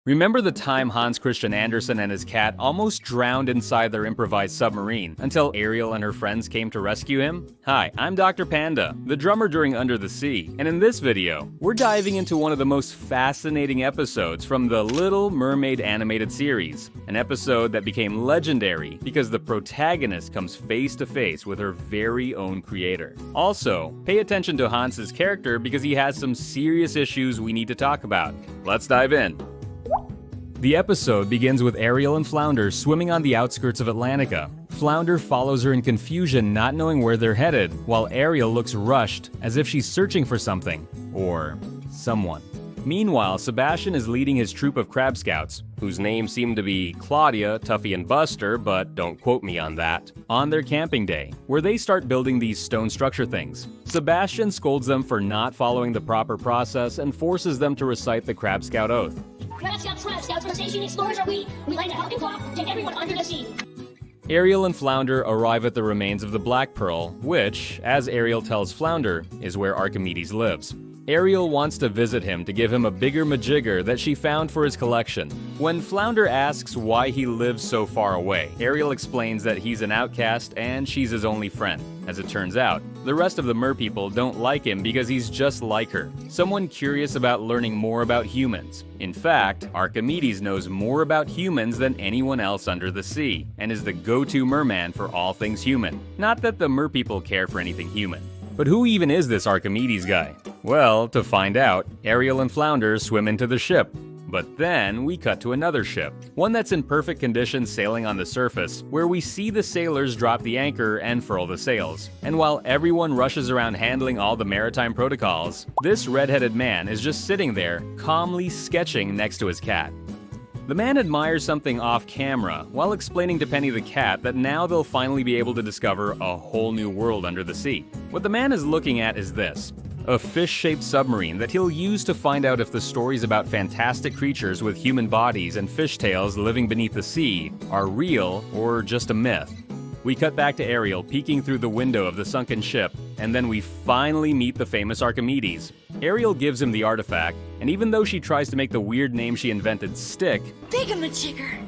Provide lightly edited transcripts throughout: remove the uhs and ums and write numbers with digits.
Remember the time Hans Christian Andersen and his cat almost drowned inside their improvised submarine until Ariel and her friends came to rescue him? Hi, I'm Dr. Panda, the drummer during Under the Sea, and in this video, we're diving into one of the most fascinating episodes from the Little Mermaid animated series, an episode that became legendary because the protagonist comes face to face with her very own creator. Also, pay attention to Hans's character because he has some serious issues we need to talk about. Let's dive in. The episode begins with Ariel and Flounder swimming on the outskirts of Atlantica. Flounder follows her in confusion, not knowing where they're headed, while Ariel looks rushed, as if she's searching for something. Or someone. Meanwhile, Sebastian is leading his troop of crab scouts, whose names seem to be Claudia, Tuffy, and Buster, but don't quote me on that, on their camping day, where they start building these stone structure things. Sebastian scolds them for not following the proper process and forces them to recite the Crab Scout Oath. Crab Scouts, sensation explorers are we. We like to help you walk, take everyone under the sea. Ariel and Flounder arrive at the remains of the Black Pearl, which, as Ariel tells Flounder, is where Archimedes lives. Ariel wants to visit him to give him a bigger majigger that she found for his collection. When Flounder asks why he lives so far away, Ariel explains that he's an outcast and she's his only friend. As it turns out, the rest of the merpeople don't like him because he's just like her, someone curious about learning more about humans. In fact, Archimedes knows more about humans than anyone else under the sea, and is the go-to merman for all things human. Not that the merpeople care for anything human. But who even is this Archimedes guy? Well, to find out, Ariel and Flounder swim into the ship. But then we cut to another ship, one that's in perfect condition sailing on the surface, where we see the sailors drop the anchor and furl the sails. And while everyone rushes around handling all the maritime protocols, this red-headed man is just sitting there, calmly sketching next to his cat. The man admires something off camera while explaining to Penny the cat that now they'll finally be able to discover a whole new world under the sea. What the man is looking at is this: a fish-shaped submarine that he'll use to find out if the stories about fantastic creatures with human bodies and fishtails living beneath the sea are real or just a myth. We cut back to Ariel peeking through the window of the sunken ship, and then we finally meet the famous Archimedes. Ariel gives him the artifact, and even though she tries to make the weird name she invented stick, Thingamajigger.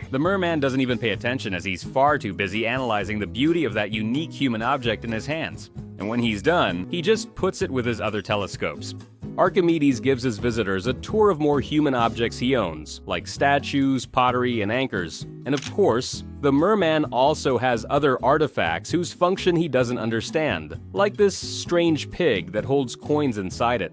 the merman doesn't even pay attention as he's far too busy analyzing the beauty of that unique human object in his hands. And when he's done, he just puts it with his other telescopes. Archimedes gives his visitors a tour of more human objects he owns, like statues, pottery, and anchors. And of course, the merman also has other artifacts whose function he doesn't understand, like this strange pig that holds coins inside it.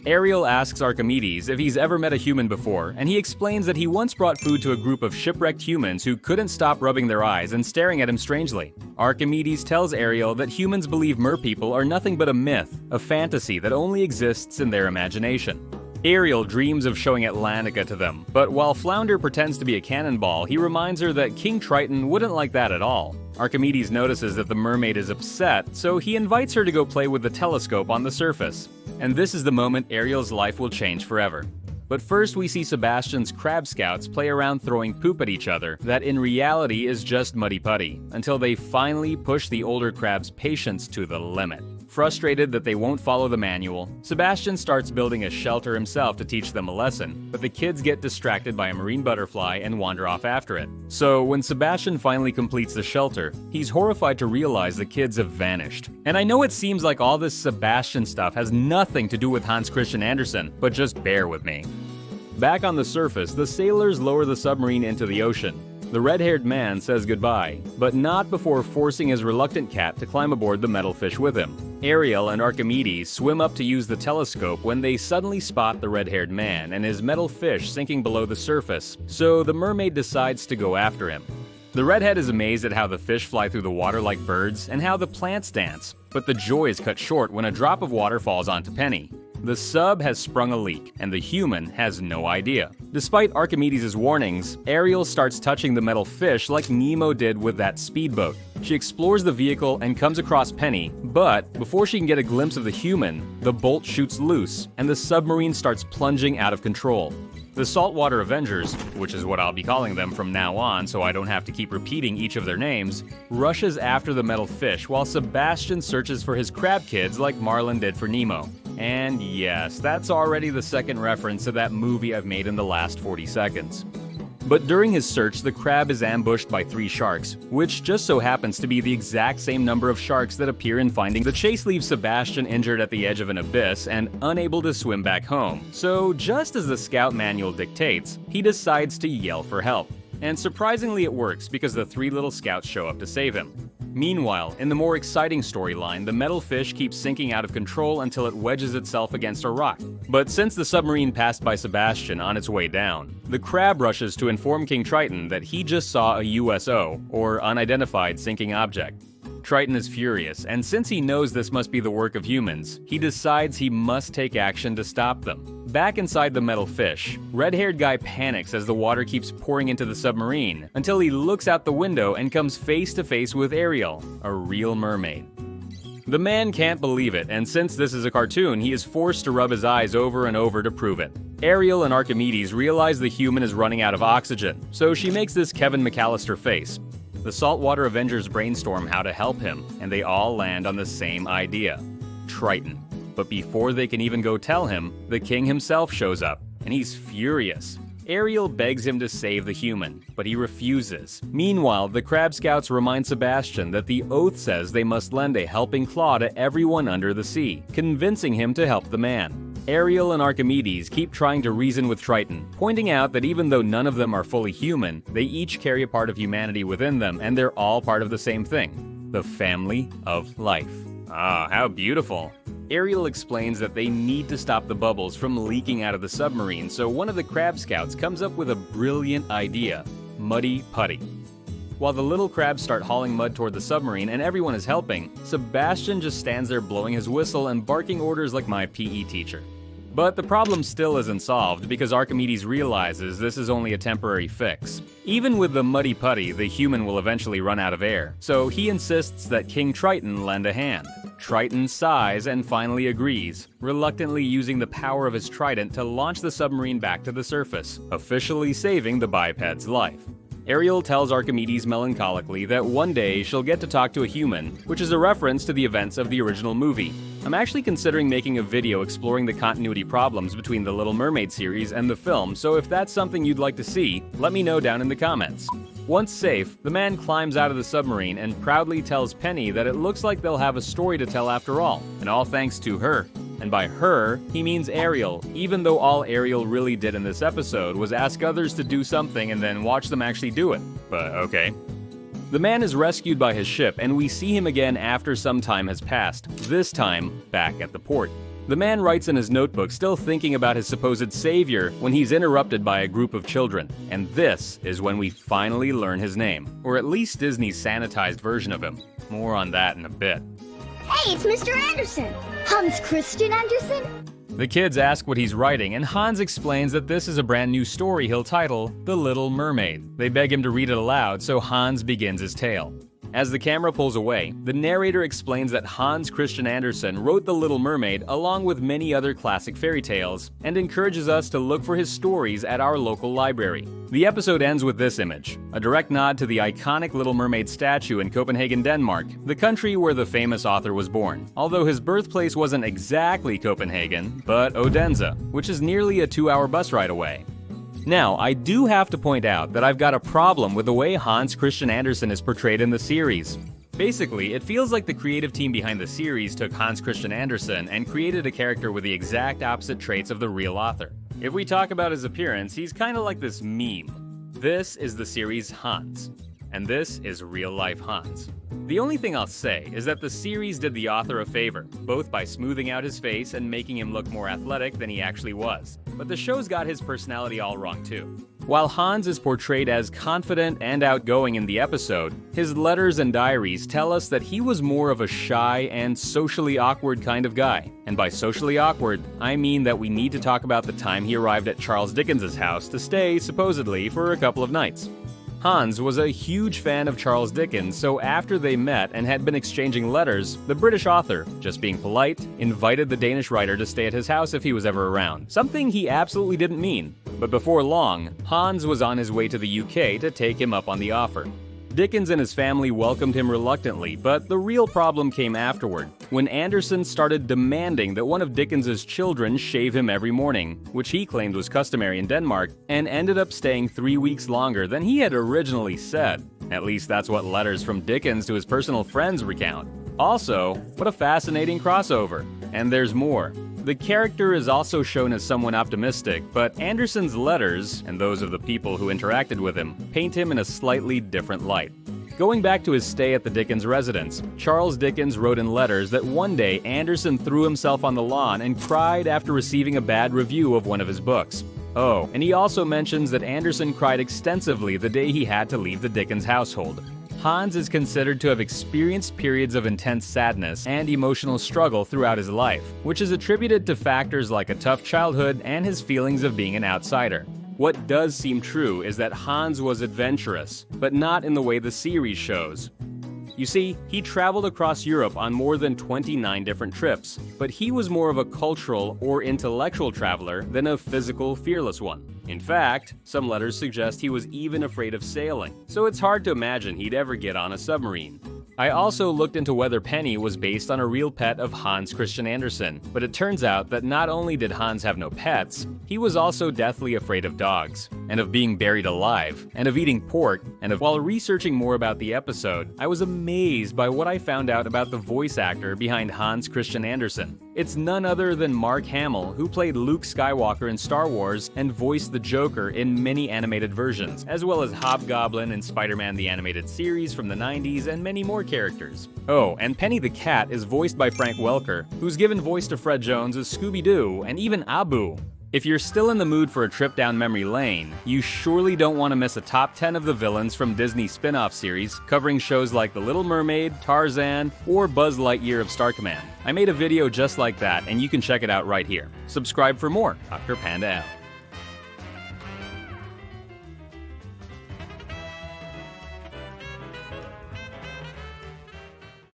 Ariel asks Archimedes if he's ever met a human before, and he explains that he once brought food to a group of shipwrecked humans who couldn't stop rubbing their eyes and staring at him strangely. Archimedes tells Ariel that humans believe merpeople are nothing but a myth, a fantasy that only exists in their imagination. Ariel dreams of showing Atlantica to them, but while Flounder pretends to be a cannonball, he reminds her that King Triton wouldn't like that at all. Archimedes notices that the mermaid is upset, so he invites her to go play with the telescope on the surface. And this is the moment Ariel's life will change forever. But first we see Sebastian's crab scouts play around throwing poop at each other that in reality is just muddy putty, until they finally push the older crab's patience to the limit. Frustrated that they won't follow the manual, Sebastian starts building a shelter himself to teach them a lesson, but the kids get distracted by a marine butterfly and wander off after it. So when Sebastian finally completes the shelter, he's horrified to realize the kids have vanished. And I know it seems like all this Sebastian stuff has nothing to do with Hans Christian Andersen, but just bear with me. Back on the surface, the sailors lower the submarine into the ocean. The red-haired man says goodbye, but not before forcing his reluctant cat to climb aboard the metal fish with him. Ariel and Archimedes swim up to use the telescope when they suddenly spot the red-haired man and his metal fish sinking below the surface, so the mermaid decides to go after him. The redhead is amazed at how the fish fly through the water like birds and how the plants dance, but the joy is cut short when a drop of water falls onto Penny. The sub has sprung a leak, and the human has no idea. Despite Archimedes' warnings, Ariel starts touching the metal fish like Nemo did with that speedboat. She explores the vehicle and comes across Penny, but before she can get a glimpse of the human, the bolt shoots loose, and the submarine starts plunging out of control. The Saltwater Avengers, which is what I'll be calling them from now on so I don't have to keep repeating each of their names, rushes after the metal fish while Sebastian searches for his crab kids like Marlin did for Nemo. And yes, that's already the second reference to that movie I've made in the last 40 seconds. But during his search, the crab is ambushed by 3 sharks, which just so happens to be the exact same number of sharks that appear in Finding. The chase leaves Sebastian injured at the edge of an abyss and unable to swim back home. So just as the scout manual dictates, he decides to yell for help. And surprisingly it works because the 3 little scouts show up to save him. Meanwhile, in the more exciting storyline, the metal fish keeps sinking out of control until it wedges itself against a rock. But since the submarine passed by Sebastian on its way down, the crab rushes to inform King Triton that he just saw a USO, or unidentified sinking object. Triton is furious, and since he knows this must be the work of humans, he decides he must take action to stop them. Back inside the metal fish, red-haired guy panics as the water keeps pouring into the submarine, until he looks out the window and comes face to face with Ariel, a real mermaid. The man can't believe it, and since this is a cartoon, he is forced to rub his eyes over and over to prove it. Ariel and Archimedes realize the human is running out of oxygen, so she makes this Kevin McAllister face. The Saltwater Avengers brainstorm how to help him, and they all land on the same idea: Triton. But before they can even go tell him, the king himself shows up, and he's furious. Ariel begs him to save the human, but he refuses. Meanwhile, the Crab Scouts remind Sebastian that the oath says they must lend a helping claw to everyone under the sea, convincing him to help the man. Ariel and Archimedes keep trying to reason with Triton, pointing out that even though none of them are fully human, they each carry a part of humanity within them, and they're all part of the same thing: the family of life. Ah, how beautiful. Ariel explains that they need to stop the bubbles from leaking out of the submarine, so one of the Crab Scouts comes up with a brilliant idea: Muddy Putty. While the little crabs start hauling mud toward the submarine and everyone is helping, Sebastian just stands there blowing his whistle and barking orders like my PE teacher. But the problem still isn't solved because Archimedes realizes this is only a temporary fix. Even with the muddy putty, the human will eventually run out of air, so he insists that King Triton lend a hand. Triton sighs and finally agrees, reluctantly using the power of his trident to launch the submarine back to the surface, officially saving the biped's life. Ariel tells Archimedes melancholically that one day she'll get to talk to a human, which is a reference to the events of the original movie. I'm actually considering making a video exploring the continuity problems between the Little Mermaid series and the film, so if that's something you'd like to see, let me know down in the comments. Once safe, the man climbs out of the submarine and proudly tells Penny that it looks like they'll have a story to tell after all, and all thanks to her. And by her, he means Ariel, even though all Ariel really did in this episode was ask others to do something and then watch them actually do it. But okay. The man is rescued by his ship, and we see him again after some time has passed, this time back at the port. The man writes in his notebook, still thinking about his supposed savior, when he's interrupted by a group of children. And this is when we finally learn his name, or at least Disney's sanitized version of him. More on that in a bit. Hey, it's Mr. Andersen! Hans Christian Andersen? The kids ask what he's writing, and Hans explains that this is a brand new story he'll title The Little Mermaid. They beg him to read it aloud, so Hans begins his tale. As the camera pulls away, the narrator explains that Hans Christian Andersen wrote The Little Mermaid along with many other classic fairy tales, and encourages us to look for his stories at our local library. The episode ends with this image, a direct nod to the iconic Little Mermaid statue in Copenhagen, Denmark, the country where the famous author was born. Although his birthplace wasn't exactly Copenhagen, but Odense, which is nearly a 2-hour bus ride away. Now, I do have to point out that I've got a problem with the way Hans Christian Andersen is portrayed in the series. Basically, it feels like the creative team behind the series took Hans Christian Andersen and created a character with the exact opposite traits of the real author. If we talk about his appearance, he's kinda like this meme. This is the series Hans, and this is real-life Hans. The only thing I'll say is that the series did the author a favor, both by smoothing out his face and making him look more athletic than he actually was. But the show's got his personality all wrong too. While Hans is portrayed as confident and outgoing in the episode, his letters and diaries tell us that he was more of a shy and socially awkward kind of guy. And by socially awkward, I mean that we need to talk about the time he arrived at Charles Dickens' house to stay, supposedly, for a couple of nights. Hans was a huge fan of Charles Dickens, so after they met and had been exchanging letters, the British author, just being polite, invited the Danish writer to stay at his house if he was ever around. Something he absolutely didn't mean. But before long, Hans was on his way to the UK to take him up on the offer. Dickens and his family welcomed him reluctantly, but the real problem came afterward, when Andersen started demanding that one of Dickens's children shave him every morning, which he claimed was customary in Denmark, and ended up staying 3 weeks longer than he had originally said. At least that's what letters from Dickens to his personal friends recount. Also, what a fascinating crossover. And there's more. The character is also shown as someone optimistic, but Andersen's letters, and those of the people who interacted with him, paint him in a slightly different light. Going back to his stay at the Dickens residence, Charles Dickens wrote in letters that one day Andersen threw himself on the lawn and cried after receiving a bad review of one of his books. Oh, and he also mentions that Andersen cried extensively the day he had to leave the Dickens household. Hans is considered to have experienced periods of intense sadness and emotional struggle throughout his life, which is attributed to factors like a tough childhood and his feelings of being an outsider. What does seem true is that Hans was adventurous, but not in the way the series shows. You see, he traveled across Europe on more than 29 different trips, but he was more of a cultural or intellectual traveler than a physical, fearless one. In fact, some letters suggest he was even afraid of sailing, so it's hard to imagine he'd ever get on a submarine. I also looked into whether Penny was based on a real pet of Hans Christian Andersen, but it turns out that not only did Hans have no pets, he was also deathly afraid of dogs, and of being buried alive, and of eating pork, and while researching more about the episode, I was amazed by what I found out about the voice actor behind Hans Christian Andersen. It's none other than Mark Hamill, who played Luke Skywalker in Star Wars and voiced the Joker in many animated versions, as well as Hobgoblin in Spider-Man the Animated Series from the 90s and many more characters. Oh, and Penny the Cat is voiced by Frank Welker, who's given voice to Fred Jones as Scooby-Doo and even Abu. If you're still in the mood for a trip down memory lane, you surely don't want to miss a top 10 of the villains from Disney's spin-off series, covering shows like The Little Mermaid, Tarzan, or Buzz Lightyear of Star Command. I made a video just like that, and you can check it out right here. Subscribe for more. Dr. Panda out.